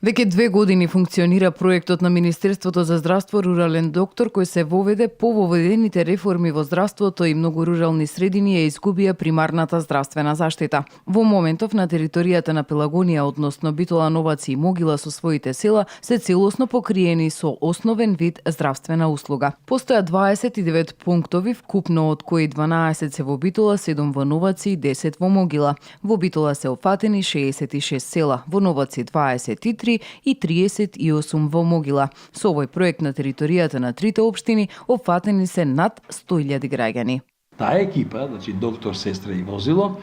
Веќе 2 години функционира проектот на Министерството за здравство Рурален доктор, кој се воведе по воведените реформи во здравството и многу рурални средини ја изгубија примарната здравствена заштита. Во моментов на територијата на Пелагонија, односно Битола, Новаци и Могила со своите села, се целосно покриени со основен вид здравствена услуга. Постојат 29 пунктови, вкупно од кои 12 се во Битола, 7 во Новаци и 10 во Могила. Во Битола се опфатени 66 села, во Новаци 23 и 38 во Могила. Со овој проект на територијата на трите општини опфатени се над 100.000 граѓани. Таа екипа, значи доктор, сестра и возило,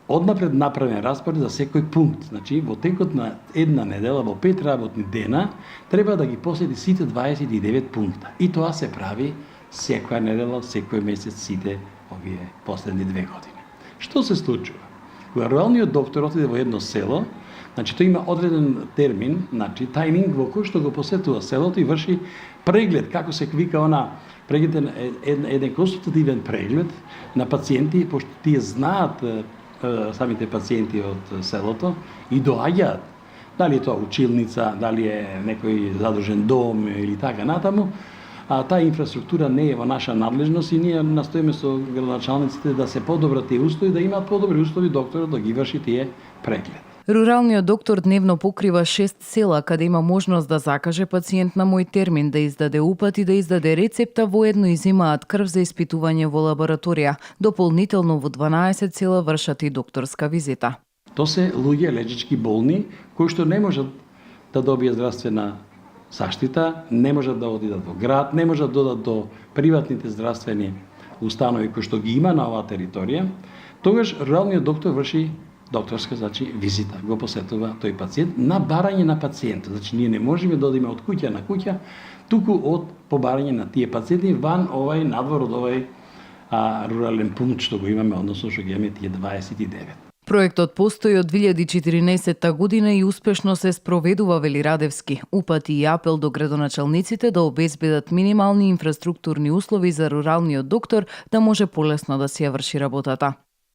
однапред направен распоред за секој пункт. Значи, во текот на една недела, во 5 работни дена, треба да ги посети сите 29 пункта. И тоа се прави секоја недела, секој месец, сите овие последни 2 години. Што се случува? Кога руралниот доктор отиде во едно село, значи тој има одреден термин, значи тајминг во кој што го посетува селото и врши преглед, како се вика она, преглед еден консултативен преглед на пациенти, пошто тие знаат самите пациенти од селото и доаѓаат. Дали е тоа училница, дали е некој задружен дом или така натаму, а таа инфраструктура не е во наша надлежност и ние настоиме со градоначалниците да се подобрат тие услови, да имаат подобри услови докторот да ги врши тие преглед. Руралниот доктор дневно покрива 6 села каде има можност да закаже пациент на мој термин, да издаде упат и да издаде рецепта, воедно изимаат крв за испитување во лабораторија. Дополнително во 12 села вршат и докторска визита. То се луѓе лежички болни кои што не можат да добијат здравствена заштита, не можат да одидат во град, не можат да одат до приватните здравствени установи кои што ги има на оваа територија. Тогаш руралниот доктор врши докторска, значи визита, го посетува тој пациент на барање на пациентот. Значи ние не можеме да одиме од куќа на куќа, туку од побарање на тие пациенти ван овај надвор од овај рурален пункт што го имаме, односно што ги имаме тие 29. Проектот постои од 2014 година и успешно се спроведува, вели Радевски. Упати и апел до градоначалниците да обезбедат минимални инфраструктурни услови за руралниот доктор да може полесно да си ја врши работата.